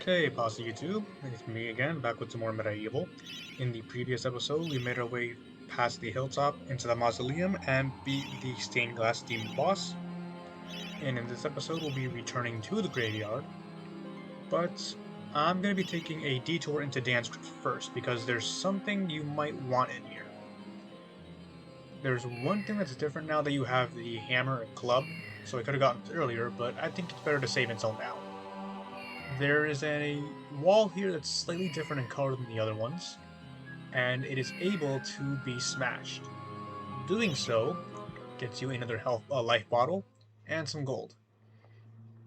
Hey, Pasta YouTube. It's me again, back with some more MediEvil. In the previous episode, we made our way past the hilltop into the mausoleum and beat the stained glass demon boss. And in this episode, we'll be returning to the graveyard, but I'm going to be taking a detour into Dan's Crypt first because there's something you might want in here. There's one thing that's different now that you have the hammer and club, so I could have gotten it earlier, but I think it's better to save until now. There is a wall here that's slightly different in color than the other ones, and it is able to be smashed. Doing so gets you another life bottle and some gold.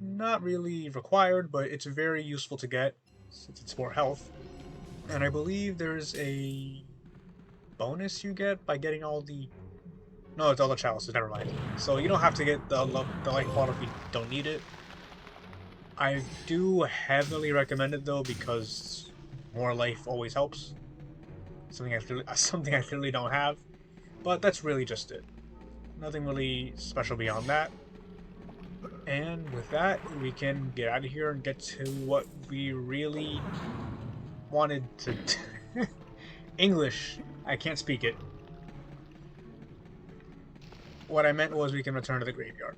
Not really required, but it's very useful to get since it's more health. And I believe there's a bonus you get by getting all the... No, it's all the chalices, never mind. So you don't have to get the life bottle if you don't need it. I do heavily recommend it though because more life always helps. Something I clearly don't have, but that's really just it. Nothing really special beyond that. And with that, we can get out of here and get to what we really wanted to. English. I can't speak it. What I meant was we can return to the graveyard.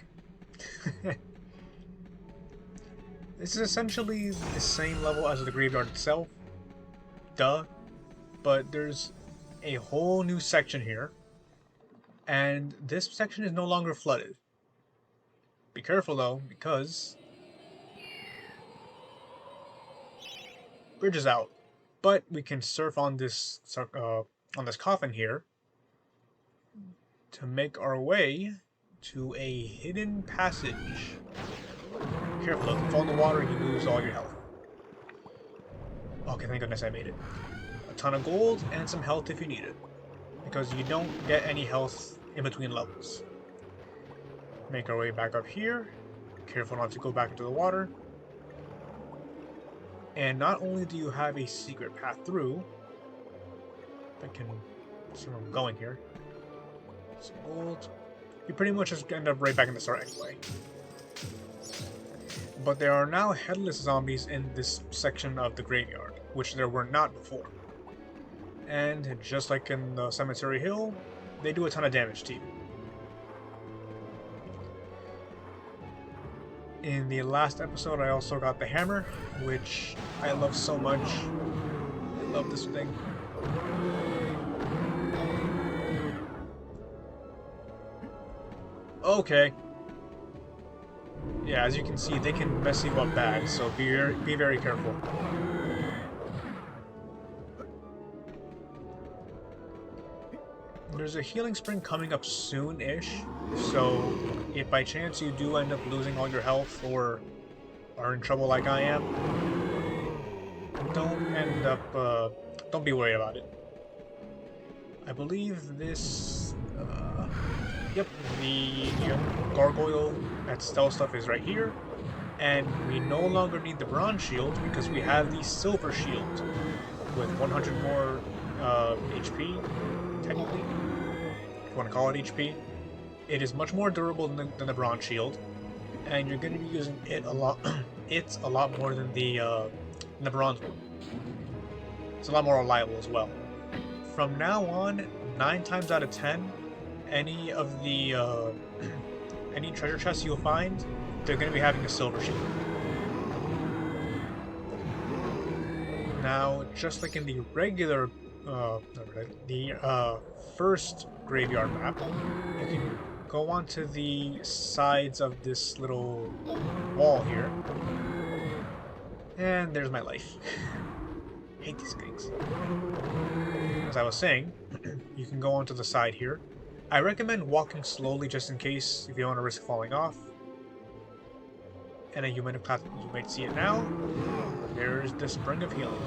This is essentially the same level as the graveyard itself. Duh. But there's a whole new section here. And this section is no longer flooded. Be careful though, because bridge is out. But we can surf on this coffin here to make our way to a hidden passage. Careful though, if you fall in the water, you lose all your health. Okay, thank goodness I made it. A ton of gold and some health if you need it, because you don't get any health in between levels. Make our way back up here. Careful not to go back into the water. And not only do you have a secret path through, I can see where I'm going here. Some gold. You pretty much just end up right back in the start anyway. But there are now headless zombies in this section of the graveyard, which there were not before. And just like in the Cemetery Hill, they do a ton of damage to you. In the last episode, I also got the hammer, which I love so much. I love this thing. Okay. Yeah, as you can see, they can mess you up bad, so be very careful. There's a healing spring coming up soon-ish, so if by chance you do end up losing all your health or are in trouble like I am, don't be worried about it. I believe this, yep, the gargoyle that stealth stuff is right here, and we no longer need the bronze shield because we have the silver shield with 100 more HP, technically, if you want to call it HP. It is much more durable than the bronze shield, and you're going to be using it a lot. It's a lot more than the bronze one. It's a lot more reliable as well. From now on, 9 times out of 10, any of the any treasure chests you'll find, they're going to be having a silver shield. Now, just like in the regular, first graveyard map, you can go onto the sides of this little wall here, and there's my life. Hate these things. As I was saying, you can go onto the side here. I recommend walking slowly just in case if you don't want to risk falling off. And then you might see it now. There's the Spring of Healing.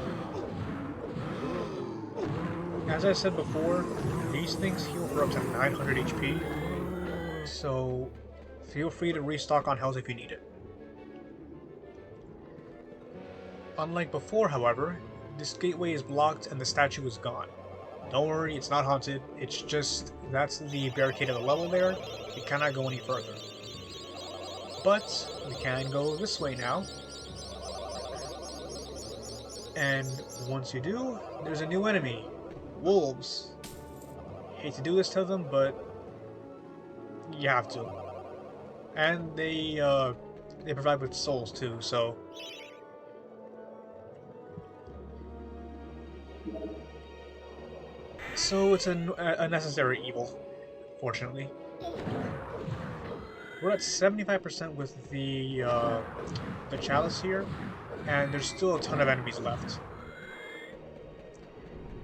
As I said before, these things heal for up to 900 HP. So feel free to restock on health if you need it. Unlike before, however, this gateway is blocked and the statue is gone. Don't worry, it's not haunted. It's just, that's the barricade of the level there. You cannot go any further. But we can go this way now. And once you do, there's a new enemy. Wolves. Hate to do this to them, but you have to. And they provide with souls too, so it's a necessary evil, fortunately. We're at 75% with the chalice here, and there's still a ton of enemies left.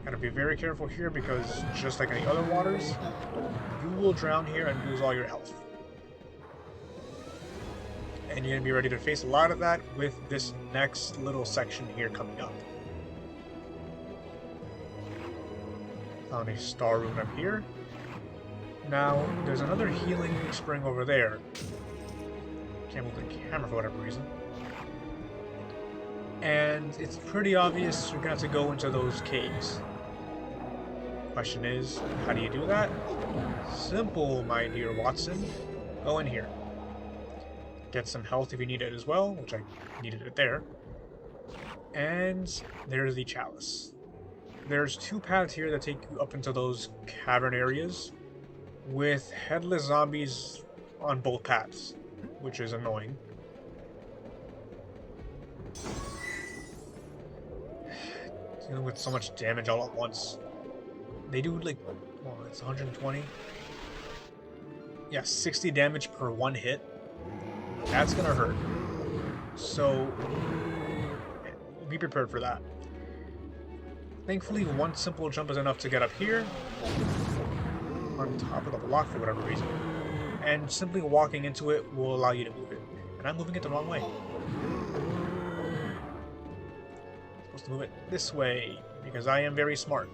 Gotta be very careful here because just like in the other waters, you will drown here and lose all your health. And you're gonna be ready to face a lot of that with this next little section here coming up. Found a star rune up here. Now, there's another healing spring over there. Can't move the camera for whatever reason. And it's pretty obvious you're gonna have to go into those caves. Question is, how do you do that? Simple, my dear Watson. Go in here. Get some health if you need it as well, which I needed it there. And there's the chalice. There's two paths here that take you up into those cavern areas, with headless zombies on both paths, which is annoying. Dealing with so much damage all at once. They do like, well, it's 120. Yeah, 60 damage per one hit. That's gonna hurt. So, be prepared for that. Thankfully, one simple jump is enough to get up here, on top of the block for whatever reason, and simply walking into it will allow you to move it. And I'm moving it the wrong way. I'm supposed to move it this way, because I am very smart.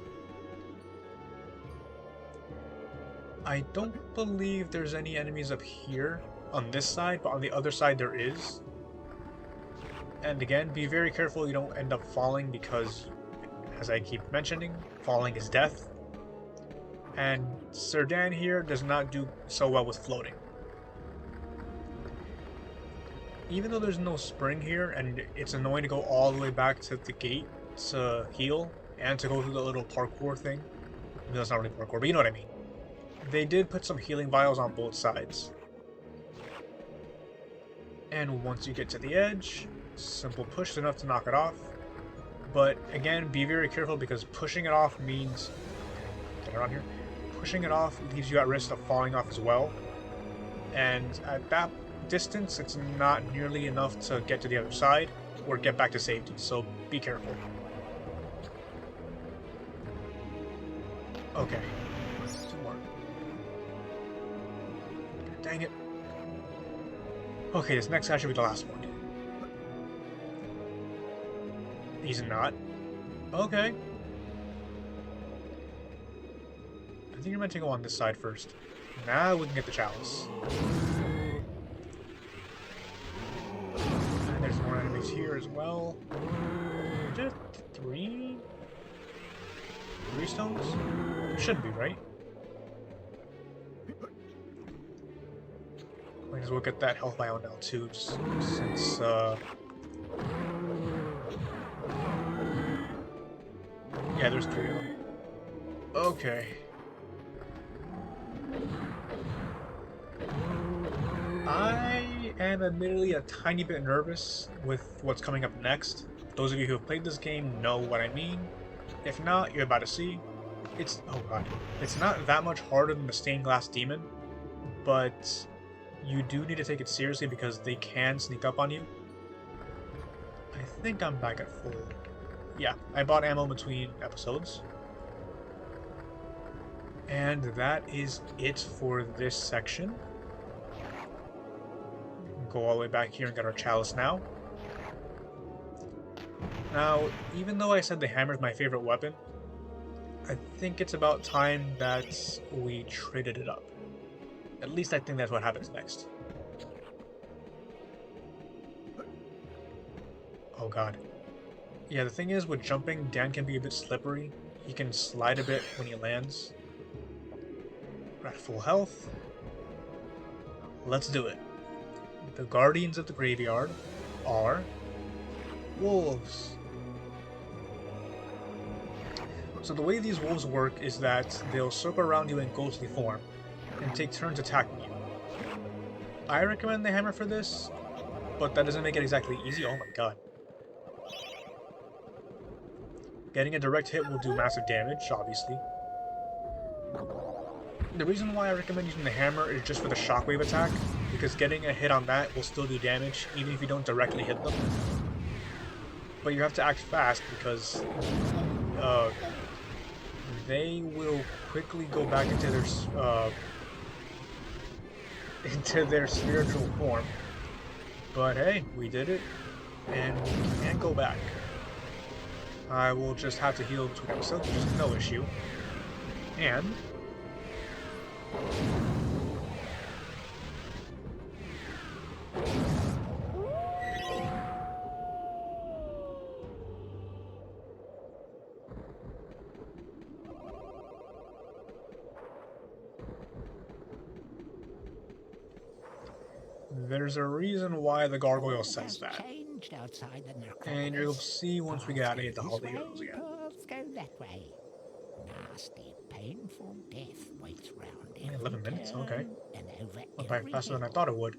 I don't believe there's any enemies up here on this side, but on the other side there is. And again, be very careful you don't end up falling because, as I keep mentioning, falling is death. And Sir Dan here does not do so well with floating. Even though there's no spring here, and it's annoying to go all the way back to the gate to heal, and to go through the little parkour thing. I mean, that's not really parkour, but you know what I mean. They did put some healing vials on both sides. And once you get to the edge, simple push is enough to knock it off. But again, be very careful because pushing it off means... Get around here. Pushing it off leaves you at risk of falling off as well. And at that distance, it's not nearly enough to get to the other side or get back to safety, so be careful. Okay. Two more. Dang it. Okay, this next guy should be the last one. He's not. Okay. I think you're meant to go on this side first. Now we can get the chalice. And there's more enemies here as well. Just three? 3 stones? Should be, right? Might as well get that health vial now too, just since yeah, there's 3 of them. Okay. I am admittedly a tiny bit nervous with what's coming up next. Those of you who have played this game know what I mean. If not, you're about to see. It's, oh god, it's not that much harder than the stained glass demon, but you do need to take it seriously because they can sneak up on you. I think I'm back at full. Yeah, I bought ammo between episodes. And that is it for this section. Go all the way back here and get our chalice now. Now, even though I said the hammer is my favorite weapon, I think it's about time that we traded it up. At least I think that's what happens next. Oh god. Yeah, the thing is, with jumping, Dan can be a bit slippery. He can slide a bit when he lands. We're at full health. Let's do it. The guardians of the graveyard are wolves. So the way these wolves work is that they'll circle around you in ghostly form and take turns attacking you. I recommend the hammer for this, but that doesn't make it exactly easy. Oh my god. Getting a direct hit will do massive damage, obviously. The reason why I recommend using the hammer is just for the shockwave attack, because getting a hit on that will still do damage, even if you don't directly hit them. But you have to act fast, because they will quickly go back into their spiritual form. But hey, we did it, and we can't go back. I will just have to heal between episodes, which is no issue. And there's a reason why the gargoyle says that. And you'll see once we get out of the Holiday Heroes again. Go that way. Nasty, painful death waits round 11 minutes, okay. and over Went by faster than I thought it would.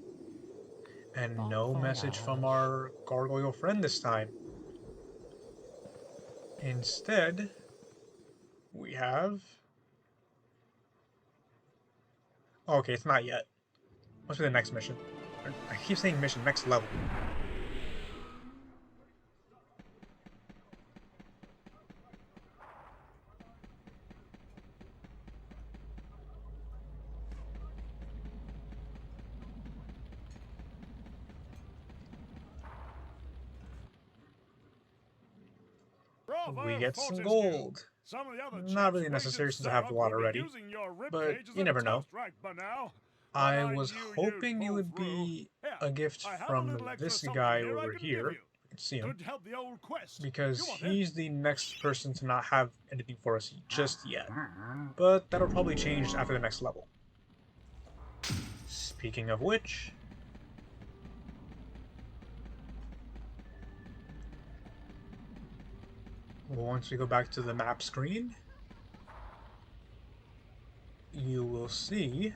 And no message from our gargoyle friend this time. Instead, we have... Okay, it's not yet. Must be the next mission. I keep saying mission, next level. We get some gold. Not really necessary since I have a lot already, but you never know. I was hoping it would be a gift from this guy over here. You can see him. Because he's the next person to not have anything for us just yet. But that'll probably change after the next level. Speaking of which... once we go back to the map screen, you will see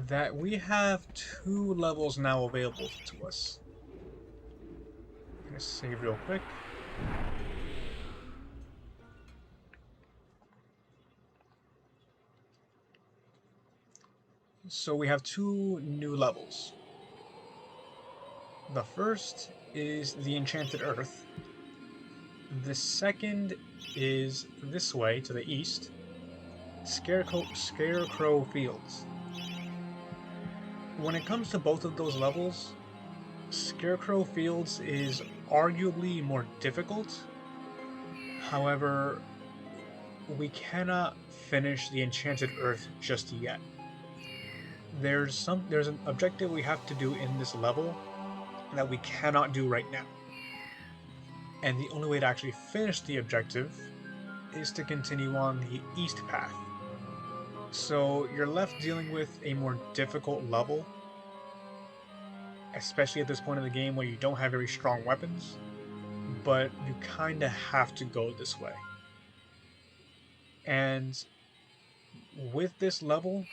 that we have 2 levels now available to us. I'm gonna save real quick. So we have 2 new levels. The first is the Enchanted Earth. The second is this way to the east, Scarecrow Fields. When it comes to both of those levels, Scarecrow Fields is arguably more difficult. However, we cannot finish the Enchanted Earth just yet. There's an objective we have to do in this level that we cannot do right now. And the only way to actually finish the objective is to continue on the east path. So you're left dealing with a more difficult level, especially at this point in the game where you don't have very strong weapons, but you kinda have to go this way. And with this level,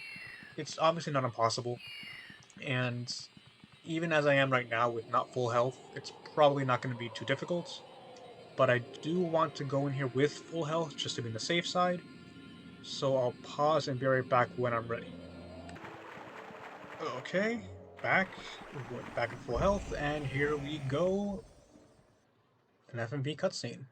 it's obviously not impossible, and even as I am right now with not full health, it's probably not going to be too difficult. But I do want to go in here with full health just to be on the safe side. So I'll pause and be right back when I'm ready. Okay, back at full health, and here we go. An FMV cutscene.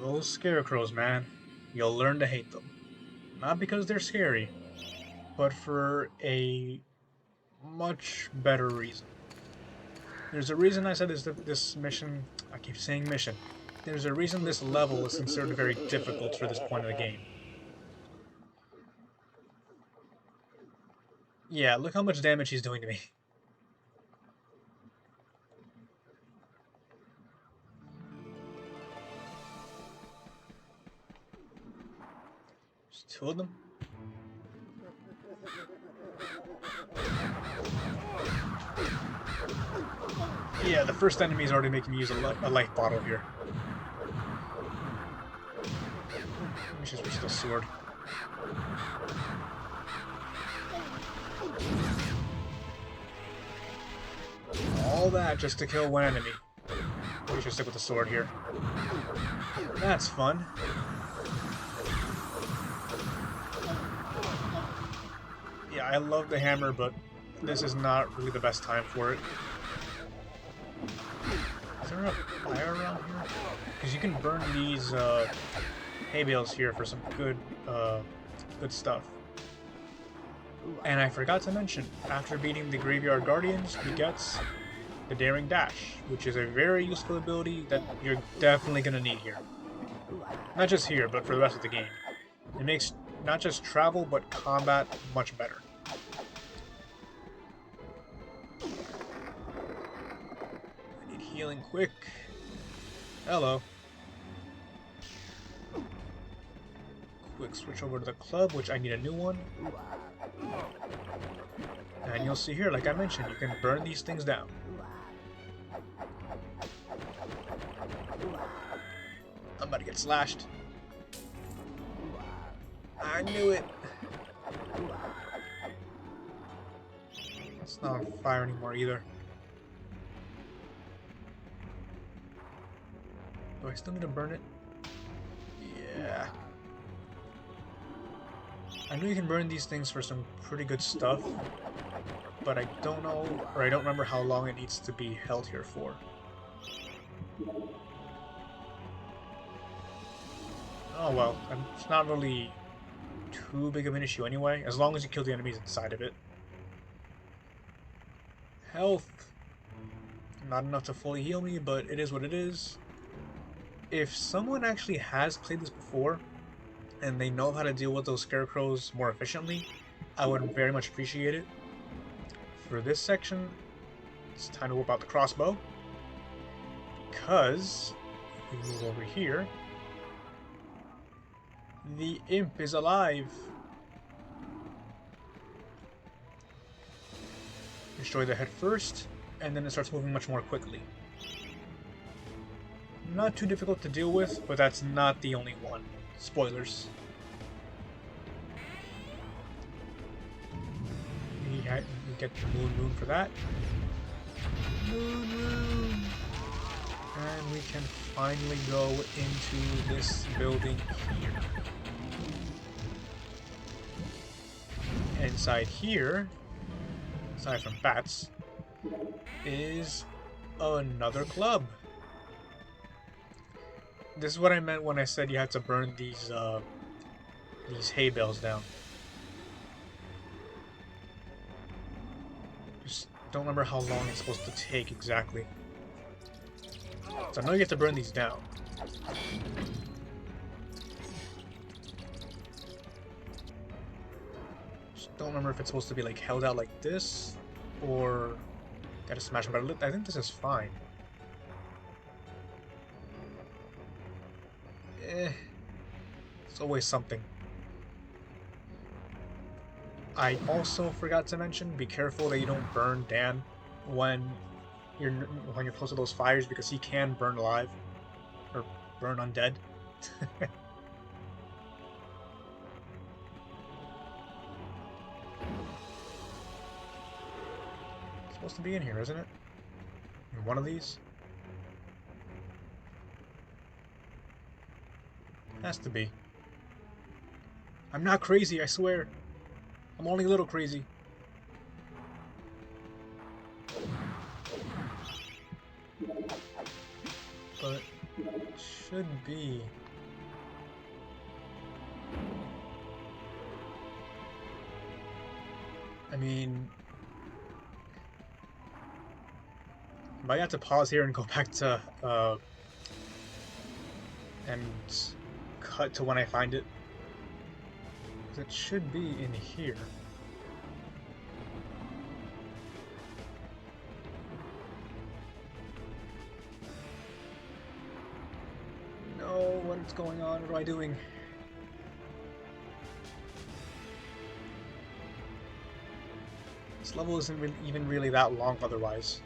Those scarecrows, man. You'll learn to hate them. Not because they're scary, but for a much better reason. There's a reason I said this mission... I keep saying mission. There's a reason this level is considered very difficult for this point of the game. Yeah, look how much damage he's doing to me. There's 2 of them. Yeah, the first enemy is already making me use a life bottle here. Let me just reach the sword. All that just to kill one enemy. We should stick with the sword here. That's fun. Yeah, I love the hammer, but this is not really the best time for it. Is there a fire around here? Because you can burn these hay bales here for some good stuff. And I forgot to mention, after beating the Graveyard Guardians, he gets the Daring Dash, which is a very useful ability that you're definitely going to need here. Not just here, but for the rest of the game. It makes not just travel, but combat much better. I need healing quick. Hello. Quick switch over to the club, which I need a new one. And you'll see here, like I mentioned, you can burn these things down. I'm about to get slashed. I knew it. It's not on fire anymore either. Do I still need to burn it? Yeah. I know you can burn these things for some pretty good stuff, but I don't know, or I don't remember how long it needs to be held here for. Oh well, it's not really too big of an issue anyway, as long as you kill the enemies inside of it. Health. Not enough to fully heal me, but it is what it is. If someone actually has played this before, and they know how to deal with those scarecrows more efficiently, I would very much appreciate it. For this section, it's time to whip out the crossbow, because if we move over here, the imp is alive. Destroy the head first, and then it starts moving much more quickly. Not too difficult to deal with, but that's not the only one. Spoilers. We get the moon for that. Moon. And we can finally go into this building here. And inside here, aside from bats, is another club. This is what I meant when I said you had to burn these hay bales down. Just don't remember how long it's supposed to take exactly. So I know you have to burn these down. Just don't remember if it's supposed to be like held out like this, or gotta smash them. But I think this is fine. It's always something. I also forgot to mention, be careful that you don't burn Dan when you're close to those fires, because he can burn alive or burn undead. It's supposed to be in here, isn't it? In one of these? Has to be. I'm not crazy, I swear. I'm only a little crazy. But it should be. I mean, I might have to pause here and go back to and cut to when I find it. Because it should be in here. No, what is going on? What am I doing? This level isn't even really that long otherwise.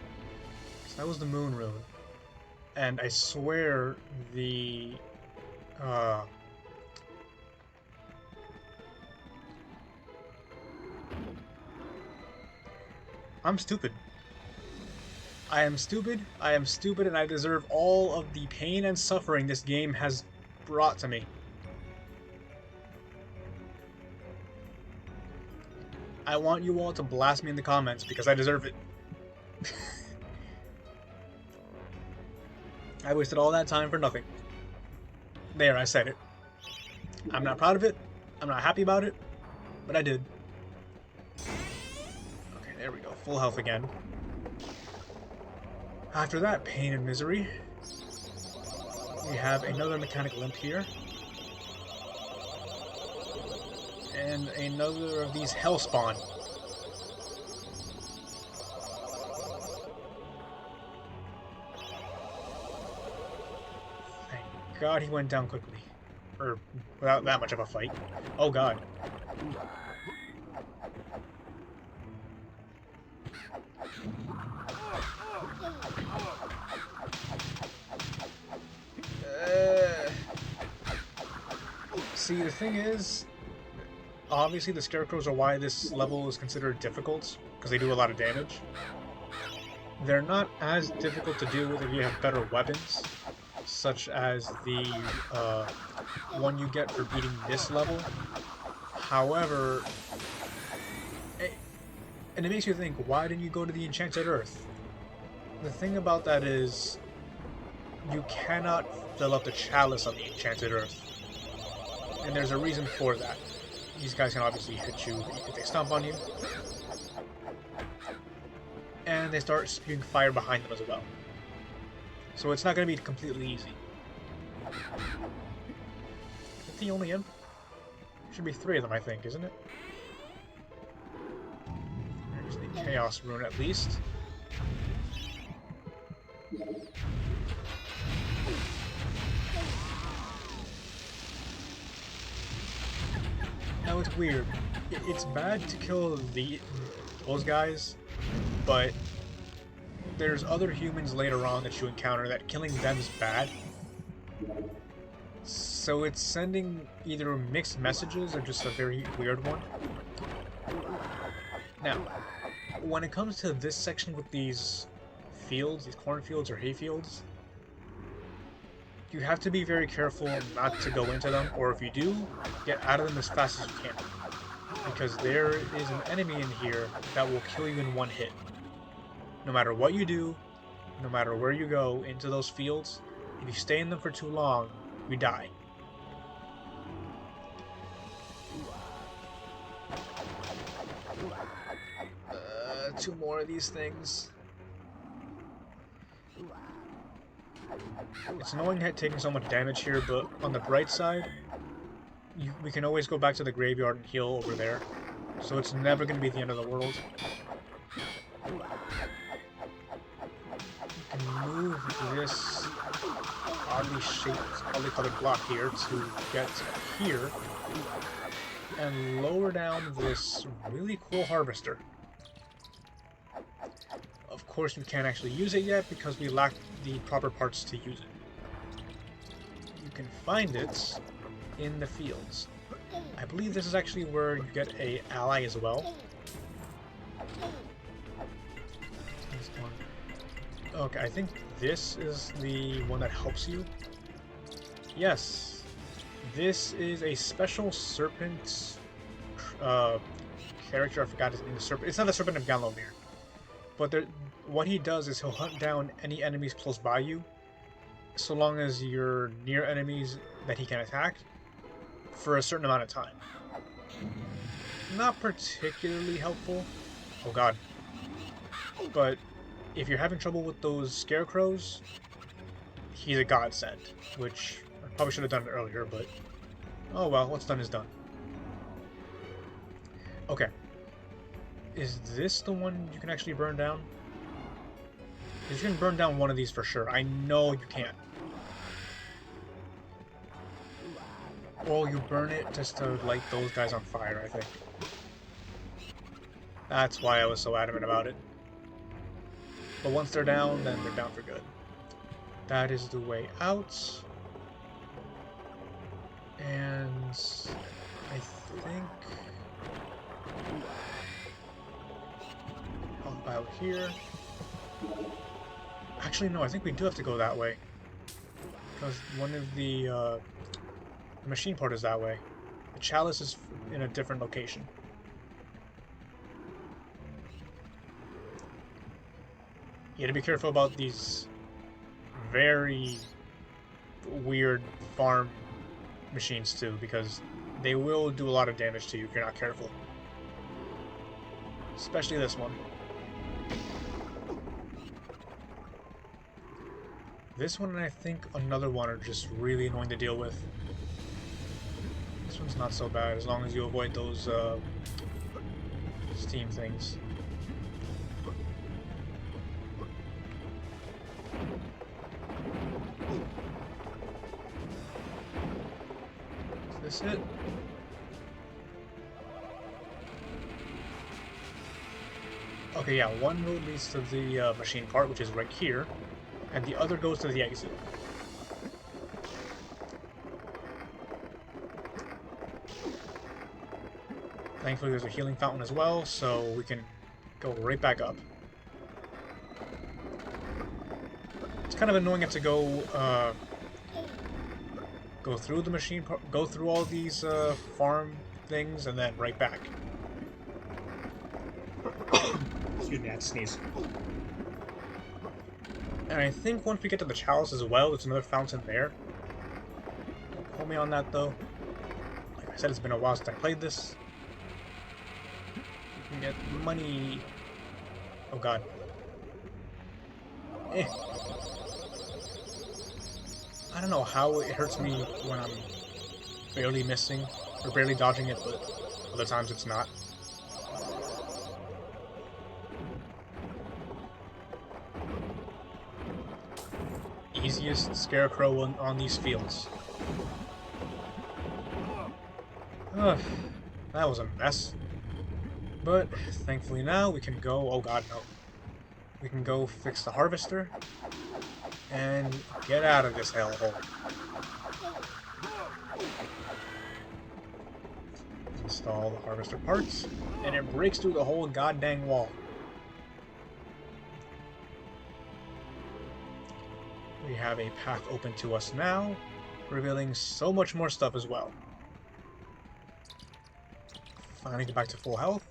That was the moon rune. And I swear the I'm stupid. I am stupid, and I deserve all of the pain and suffering this game has brought to me. I want you all to blast me in the comments because I deserve it. I wasted all that time for nothing. There, I said it. I'm not proud of it, I'm not happy about it, but I did. Okay, there we go, full health again. After that pain and misery, we have another mechanical imp here. And another of these hellspawn. Thank God he went down quickly. Or without that much of a fight. Oh God. See, the thing is, obviously the scarecrows are why this level is considered difficult, because they do a lot of damage. They're not as difficult to deal with if you have better weapons, such as the one you get for beating this level. However, and it makes you think, why didn't you go to the Enchanted Earth? The thing about that is, you cannot fill up the chalice on the Enchanted Earth. And there's a reason for that. These guys can obviously hit you if they stomp on you. And they start spewing fire behind them as well. So it's not going to be completely easy. Is it the only imp? Should be 3 of them, I think, isn't it? There's the Chaos Rune at least. Now it's weird. It's bad to kill those guys, but there's other humans later on that you encounter that killing them is bad. So it's sending either mixed messages or just a very weird one. Now, when it comes to this section with these fields, these cornfields or hayfields, you have to be very careful not to go into them, or if you do, get out of them as fast as you can. Because there is an enemy in here that will kill you in one hit. No matter what you do, no matter where you go into those fields, if you stay in them for too long, you die. Two more of these things. It's annoying taking so much damage here, but on the bright side, we can always go back to the graveyard and heal over there. So it's never going to be the end of the world. You can move this oddly shaped, oddly colored block here to get here and lower down this really cool harvester. Of course, we can't actually use it yet because we lack the proper parts to use it. You can find it in the fields. I believe this is actually where you get an ally as well. Okay, I think this is the one that helps you. Yes, this is a special serpent character. I forgot his name. It's not the Serpent of Galomir. But what he does is he'll hunt down any enemies close by you, so long as you're near enemies that he can attack, for a certain amount of time. Not particularly helpful. Oh God. But if you're having trouble with those scarecrows, he's a godsend, which I probably should have done it earlier, but oh well, what's done is done. Okay. Is this the one you can actually burn down? You can burn down one of these for sure. I know you can. Or you burn it just to light those guys on fire, I think. That's why I was so adamant about it. But once they're down, then they're down for good. That is the way out. And I think help out here. Actually, no, I think we do have to go that way. Because one of the machine part is that way. The chalice is in a different location. You gotta be careful about these very weird farm machines too, because they will do a lot of damage to you if you're not careful. Especially this one. This one and I think another one are just really annoying to deal with. This one's not so bad as long as you avoid those steam things. Is this it? Okay, yeah, one road leads to the machine part, which is right here, and the other goes to the exit. Thankfully there's a healing fountain as well, so we can go right back up. It's kind of annoying to go through the machine part, go through all these farm things, and then right back. Excuse me, I had to sneeze. And I think once we get to the chalice as well, there's another fountain there. Don't quote me on that though. Like I said, it's been a while since I played this. You can get money. Oh god. I don't know how it hurts me when I'm barely missing or barely dodging it, but other times it's not. Easiest scarecrow on these fields. Ugh, that was a mess. But thankfully now we can go. Oh god, no. We can go fix the harvester and get out of this hellhole. Install the harvester parts, and it breaks through the whole goddamn wall. We have a path open to us now, revealing so much more stuff as well. Finally get back to full health.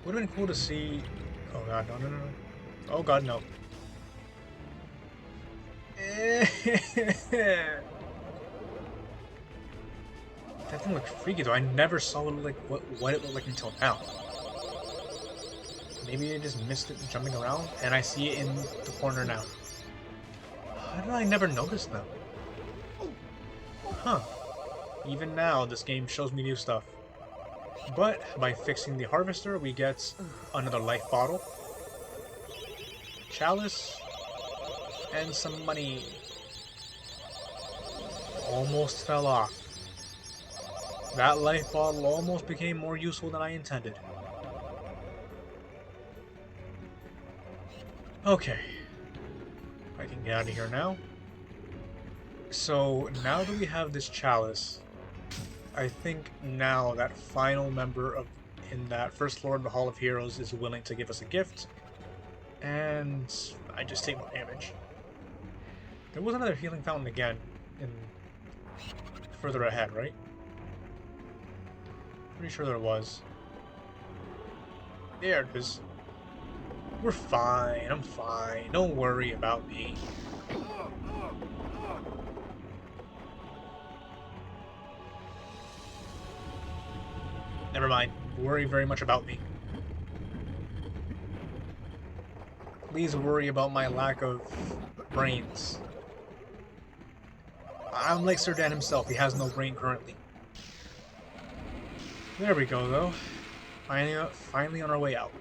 Would have been cool to see... Oh god, no, no, no, no. Oh god, no. That thing looked freaky though. I never saw what it looked like until now. Maybe I just missed it jumping around, and I see it in the corner now. How did I never notice them? Huh. Even now, this game shows me new stuff. But by fixing the harvester, we get another life bottle, chalice, and some money. Almost fell off. That life bottle almost became more useful than I intended. Okay. I can get out of here now. So, now that we have this chalice, I think now that final member in that first floor of the Hall of Heroes is willing to give us a gift, and I just take more damage. There was another healing fountain again, further ahead, right? Pretty sure there was. There it is. We're fine, I'm fine, don't worry about me. Never mind, worry very much about me. Please worry about my lack of brains. I'm like Sir Dan himself, he has no brain currently. There we go though. Finally on our way out.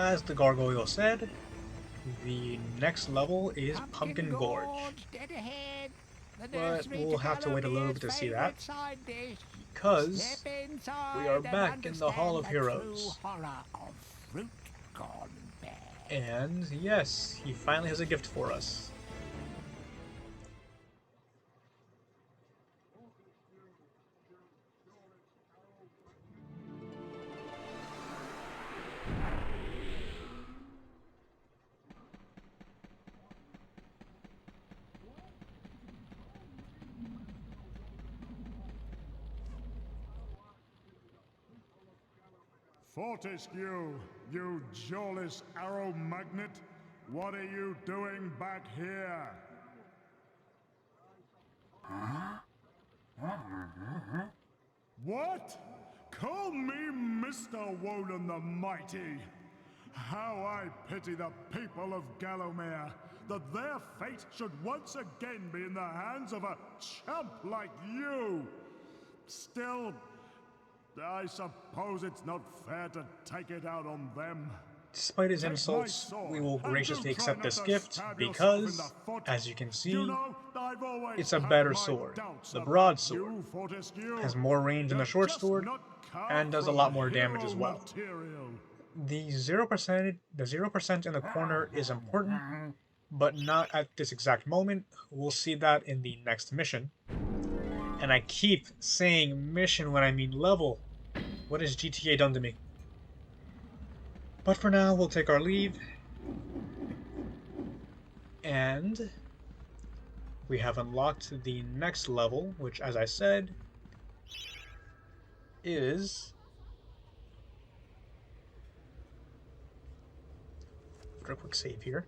as the gargoyle said, the next level is Pumpkin Gorge. Dead ahead. The But nursery we'll to have to wait a little Golomir's bit to see that, favourite side dish. because Step we are inside and back in the Hall understand of the true Heroes. horror of fruit gone bad. And yes, he finally has a gift for us. Fortescue, you jawless arrow magnet, what are you doing back here? What? Call me Mr. Woden the Mighty. How I pity the people of Gallowmere, that their fate should once again be in the hands of a chump like you. Still, I suppose it's not fair to take it out on them. Despite his Take my insults, sword, we will and do graciously try accept not this to gift stab yourself in because, the foot. as you can see, You know, I've always it's a had better my sword. doubts The about broadsword you, Fortescue. has more range than the You're short just sword not carved and does a from lot more damage hero as well. material. The 0% in the corner is important, but not at this exact moment. We'll see that in the next mission. And I keep saying mission when I mean level. What has GTA done to me? But for now, we'll take our leave. And we have unlocked the next level, which, as I said, is... For a quick save here.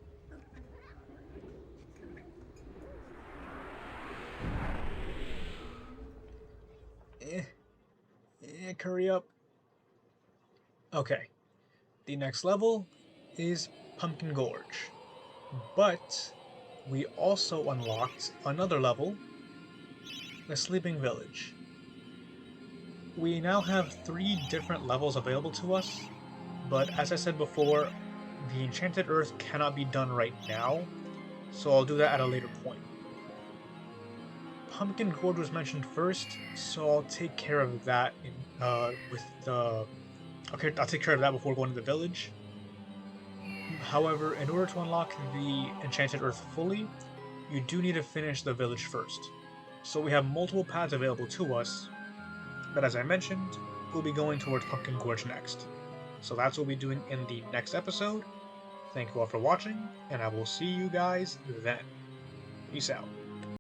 Hurry up. Okay. The next level is Pumpkin Gorge. But we also unlocked another level, the Sleeping Village. We now have 3 different levels available to us, but as I said before, the Enchanted Earth cannot be done right now, so I'll do that at a later point. Pumpkin Gorge was mentioned first, so I'll take care of that I'll take care of that before going to the village. However, in order to unlock the Enchanted Earth fully, you do need to finish the village first. So we have multiple paths available to us, but as I mentioned, we'll be going towards Pumpkin Gorge next. So that's what we'll be doing in the next episode. Thank you all for watching, and I will see you guys then. Peace out.